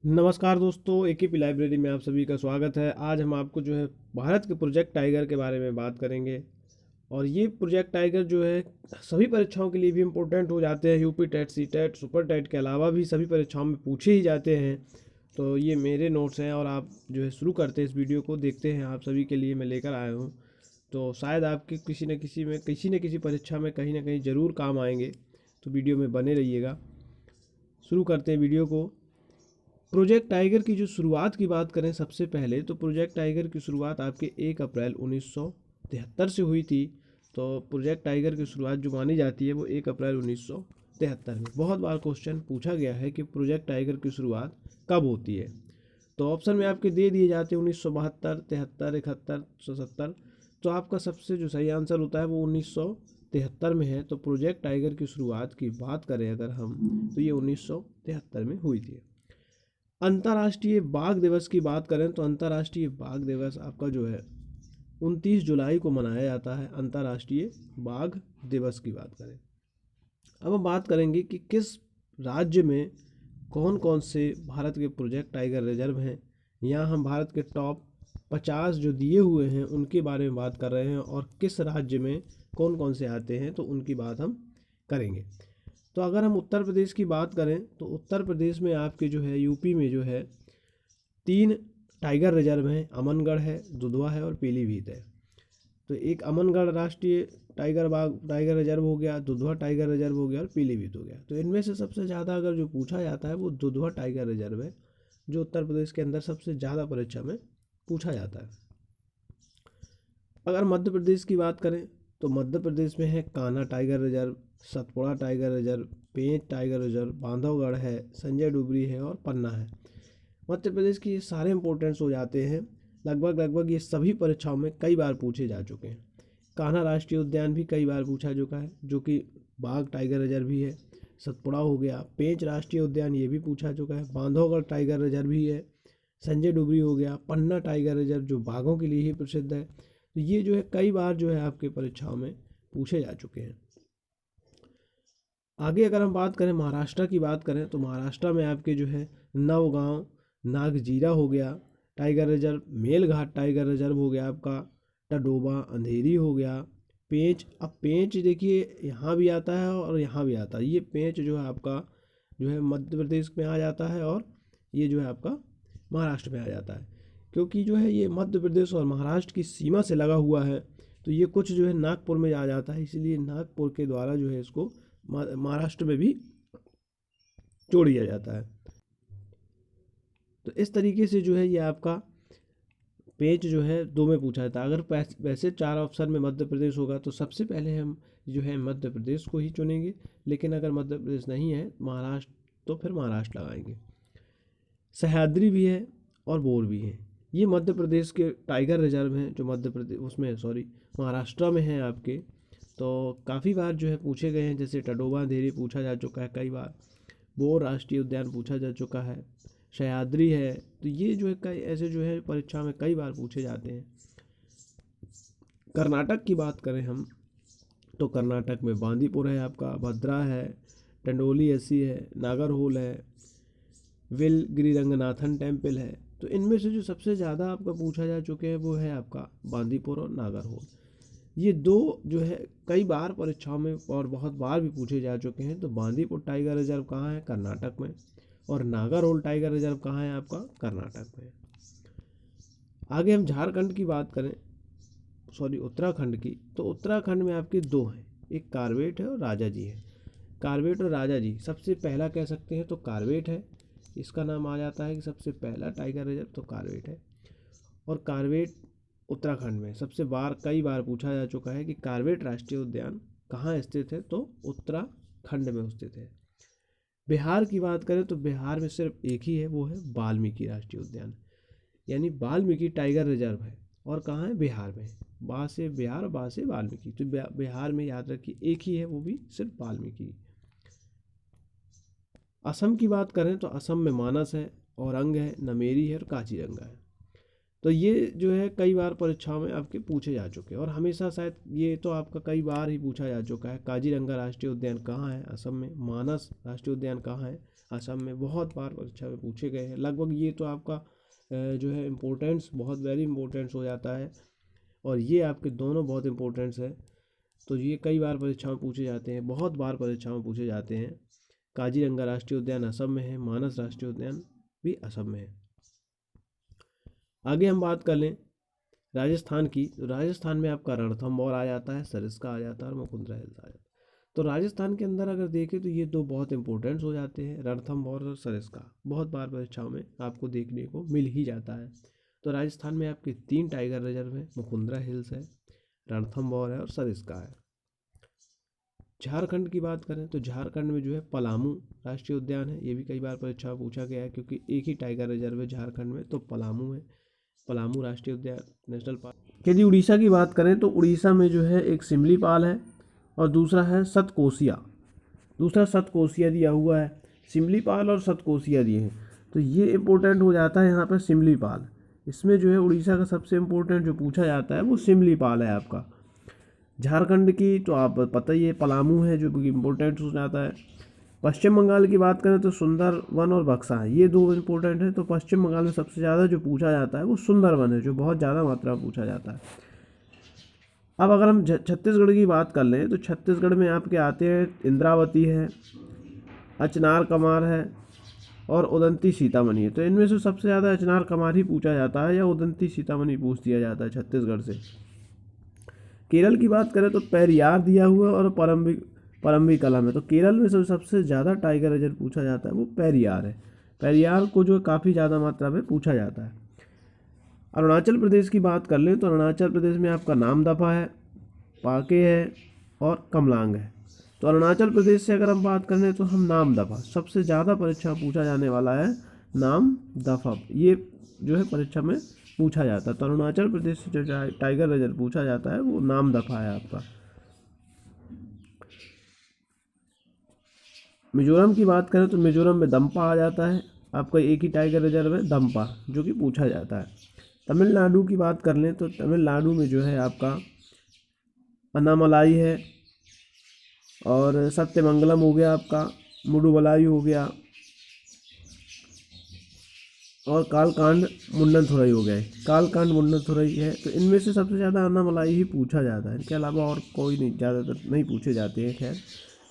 नमस्कार दोस्तों, AKP library में आप सभी का स्वागत है। आज हम आपको जो है भारत के प्रोजेक्ट टाइगर के बारे में बात करेंगे। और ये प्रोजेक्ट टाइगर जो है सभी परीक्षाओं के लिए भी इम्पोर्टेंट हो जाते हैं। UP TET, C TET, super TET के अलावा भी सभी परीक्षाओं में पूछे ही जाते हैं। तो ये मेरे नोट्स हैं और आप जो है शुरू करते हैं इस वीडियो को, देखते हैं आप सभी के लिए मैं लेकर आया हूँ। तो शायद आपके किसी न किसी परीक्षा में कहीं ना कहीं ज़रूर काम आएंगे। तो वीडियो में बने रहिएगा। शुरू करते हैं वीडियो को। प्रोजेक्ट टाइगर की जो शुरुआत की बात करें सबसे पहले, तो प्रोजेक्ट टाइगर की शुरुआत आपके 1 अप्रैल 1973 से हुई थी। तो प्रोजेक्ट टाइगर की शुरुआत जो मानी जाती है वो 1 अप्रैल 1973 में। बहुत बार क्वेश्चन पूछा गया है कि प्रोजेक्ट टाइगर की शुरुआत कब होती है। तो ऑप्शन में आपके दे दिए जाते हैं 1972, 73, 71, 170। तो आपका सबसे जो सही आंसर होता है वो 1973 में है। तो प्रोजेक्ट टाइगर की शुरुआत की बात करें अगर हम, तो ये 1973 में हुई थी। अंतर्राष्ट्रीय बाघ दिवस की बात करें तो अंतर्राष्ट्रीय बाघ दिवस आपका जो है 29 जुलाई को मनाया जाता है। अंतर्राष्ट्रीय बाघ दिवस की बात करें, अब हम बात करेंगे कि किस राज्य में कौन कौन से भारत के प्रोजेक्ट टाइगर रिजर्व हैं। यहाँ हम भारत के टॉप 50 जो दिए हुए हैं उनके बारे में बात कर रहे हैं, और किस राज्य में कौन कौन से आते हैं तो उनकी बात हम करेंगे। तो अगर हम उत्तर प्रदेश की बात करें तो उत्तर प्रदेश में आपके जो है यूपी में जो है 3 टाइगर रिजर्व हैं। अमनगढ़ है, दुधवा है और पीलीभीत है। तो एक अमनगढ़ राष्ट्रीय टाइगर रिजर्व हो गया, दुधवा टाइगर रिजर्व हो गया और पीलीभीत हो गया। तो इनमें से सबसे ज़्यादा अगर जो पूछा जाता है वो दुधवा टाइगर रिजर्व है, जो उत्तर प्रदेश के अंदर सबसे ज़्यादा परीक्षा में पूछा जाता है। अगर मध्य प्रदेश की बात करें तो मध्य प्रदेश में है Kanha tiger reserve, Satpura tiger reserve, Pench tiger reserve, Bandhavgarh है, संजय डुबरी है और पन्ना है। मध्य प्रदेश के ये सारे इंपॉर्टेंट्स हो जाते हैं। लगभग ये सभी परीक्षाओं में कई बार पूछे जा चुके हैं। कान्हा राष्ट्रीय उद्यान भी कई बार पूछा चुका है, जो कि बाघ टाइगर रिजर्व भी है। सतपुड़ा हो गया, पेंच राष्ट्रीय उद्यान ये भी पूछा चुका है, बांधवगढ़ टाइगर रिजर्व भी है, संजय डुबरी हो गया, पन्ना टाइगर रिजर्व जो बाघों के लिए ही प्रसिद्ध है। तो ये जो है कई बार जो है आपके परीक्षाओं में पूछे जा चुके हैं। आगे अगर हम बात करें महाराष्ट्र की बात करें तो महाराष्ट्र में आपके जो है नवगांव नागजीरा हो गया tiger reserve, Melghat tiger reserve हो गया आपका, टडोबा अंधेरी हो गया, पेंच। अब पेंच देखिए यहाँ भी आता है और यहाँ भी आता है। ये पेंच जो है आपका जो है मध्य प्रदेश में आ जाता है, और ये जो है आपका महाराष्ट्र में आ जाता है। क्योंकि जो है ये मध्य प्रदेश और महाराष्ट्र की सीमा से लगा हुआ है, तो ये कुछ जो है नागपुर में आ जाता है, इसलिए नागपुर के द्वारा जो है इसको महाराष्ट्र में भी जोड़ दिया जाता है। तो इस तरीके से जो है ये आपका पेज जो है दो में पूछा जाता है। अगर वैसे 4 ऑप्शन में मध्य प्रदेश होगा तो सबसे पहले हम जो है मध्य प्रदेश को ही चुनेंगे, लेकिन अगर मध्य प्रदेश नहीं है महाराष्ट्र, तो फिर महाराष्ट्र लगाएंगे। सह्याद्री भी है और बोर भी है। ये मध्य प्रदेश के टाइगर रिजर्व हैं जो मध्य प्रदेश उसमें सॉरी महाराष्ट्र में हैं आपके। तो काफ़ी बार जो है पूछे गए हैं, जैसे टडोबा अंधेरी पूछा जा चुका है कई बार, बोर राष्ट्रीय उद्यान पूछा जा चुका है, सह्याद्री है। तो ये जो है कई ऐसे जो है परीक्षा में कई बार पूछे जाते हैं। कर्नाटक की बात करें हम तो कर्नाटक में बांदीपुर है आपका, भद्रा है, टंडोली एसी है, नागरहोल है, विलगिरी रंगनाथन टेम्पल है। तो इनमें से जो सबसे ज़्यादा आपका पूछा जा चुके हैं वो है आपका बांदीपुर और नागरहोल। ये दो जो है कई बार परीक्षाओं में और बहुत बार भी पूछे जा चुके हैं। तो बांदीपुर टाइगर रिजर्व कहाँ है? कर्नाटक में। और नागरहोल टाइगर रिजर्व कहाँ है आपका? कर्नाटक में। आगे हम झारखंड की बात करें, सॉरी उत्तराखंड की, तो उत्तराखंड में आपके दो हैं, एक कार्बेट है और राजा जी है। कार्बेट और राजा जी सबसे पहला कह सकते हैं तो कार्बेट है, इसका नाम आ जाता है कि सबसे पहला टाइगर रिजर्व तो कार्बेट है। और कार्बेट उत्तराखंड में सबसे बार कई बार पूछा जा चुका है कि कार्बेट राष्ट्रीय उद्यान कहाँ स्थित है, तो उत्तराखंड में स्थित है। बिहार की बात करें तो बिहार में सिर्फ एक ही है, वो है वाल्मीकि राष्ट्रीय उद्यान, यानी वाल्मीकि टाइगर रिजर्व है। और कहाँ है? बिहार में। बा से बिहार, बा से वाल्मीकि, तो बिहार में याद रखिए एक ही है, वो भी सिर्फ वाल्मीकि। असम की बात करें तो असम में मानस है, औरंग है, नमेरी है और काजीरंगा है। तो ये जो है कई बार परीक्षाओं में आपके पूछे जा चुके हैं और हमेशा शायद ये तो आपका कई बार ही पूछा जा चुका है। काजीरंगा राष्ट्रीय उद्यान कहाँ है? असम में। मानस राष्ट्रीय उद्यान कहाँ है? असम में। बहुत बार परीक्षा में पूछे गए हैं लगभग। ये तो आपका जो है इम्पोर्टेंस बहुत वेरी इंपॉर्टेंस हो जाता है और ये आपके दोनों बहुत इंपॉर्टेंस है। तो ये कई बार परीक्षाओं में पूछे जाते हैं, बहुत बार परीक्षाओं में पूछे जाते हैं। काजीरंगा राष्ट्रीय उद्यान असम में है, मानस राष्ट्रीय उद्यान भी असम में है। आगे हम बात कर लें राजस्थान की, तो राजस्थान में आपका रणथंभौर आ जाता है, सरिस्का आ जाता है और मुकुंदरा हिल्स आ जाता है। तो राजस्थान के अंदर अगर देखें तो ये दो बहुत इंपॉर्टेंट्स हो जाते हैं, रणथंभौर और सरिस्का। बहुत बार परीक्षाओं में आपको देखने को मिल ही जाता है। तो राजस्थान में आपके 3 टाइगर रिजर्व हैं, मुकुंदरा हिल्स है, रणथंभौर है और सरिस्का है। झारखंड की बात करें तो झारखंड में जो है पलामू राष्ट्रीय उद्यान है। ये भी कई बार परीक्षा में पूछा गया है क्योंकि एक ही टाइगर रिजर्व है झारखंड में, तो पलामू है, पलामू राष्ट्रीय उद्यान नेशनल पार्क। यदि उड़ीसा की बात करें तो उड़ीसा में जो है एक सिमलीपाल है और दूसरा है सतकोसिया। दूसरा सतकोसिया दिया हुआ है, सिमलीपाल और सतकोसिया दिए हैं। तो ये इम्पोर्टेंट हो जाता है यहाँ पर सिमलीपाल। इसमें जो है उड़ीसा का सबसे इम्पोर्टेंट जो पूछा जाता है वो सिमलीपाल है आपका। झारखंड की तो आप पता ही है पलामू है जो इम्पोर्टेंट हो जाता है। पश्चिम बंगाल की बात करें तो सुंदरवन और बक्सा है, ये 2 इम्पोर्टेंट है। तो पश्चिम बंगाल में सबसे ज़्यादा जो पूछा जाता है वो सुंदरवन है, जो बहुत ज़्यादा मात्रा में पूछा जाता है। अब अगर हम छत्तीसगढ़ की बात कर लें तो छत्तीसगढ़ में आपके आते हैं इंद्रावती है, अचनार कमार है और उदंती सीतामढ़ी है। तो इनमें से सबसे ज़्यादा अचनार कमार ही पूछा जाता है या उदंती सीतामढ़ी पूछ दिया जाता है छत्तीसगढ़ से। केरल की बात करें तो पेरियार दिया हुआ और परम्बी कलम है। तो केरल में सबसे ज़्यादा टाइगर रिजर्व पूछा जाता है वो पेरियार है। पेरियार को जो काफ़ी ज़्यादा मात्रा में पूछा जाता है। अरुणाचल प्रदेश की बात कर लें तो अरुणाचल प्रदेश में आपका नामदफा है, पाके है और कमलांग है। तो अरुणाचल प्रदेश से अगर हम बात करें तो हम नामदफा, सबसे ज़्यादा परीक्षा पूछा जाने वाला है नामदफा, ये जो है परीक्षा में पूछा जाता है। तो अरुणाचल प्रदेश से जो टाइगर रिजर्व पूछा जाता है वो नामदफा है आपका। मिजोरम की बात करें तो मिजोरम में दम्पा आ जाता है, आपका एक ही टाइगर रिजर्व है दम्पा, जो कि पूछा जाता है। तमिलनाडु की बात कर लें तो तमिलनाडु में जो है आपका अन्नामलाई है और सत्यमंगलम हो गया, आपका मुडुमलाई हो गया और कालकांड मुंडनथुरई हो गया है। कालकांड मुंडनथुरई है। तो इनमें से सबसे ज़्यादा अन्नामलाई ही पूछा जाता है, इनके अलावा और कोई नहीं, ज़्यादातर नहीं पूछे जाते हैं। खैर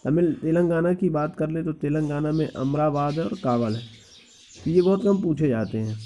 तेलंगाना की बात कर ले तो तेलंगाना में अमराबाद और कावल है, ये बहुत कम पूछे जाते हैं।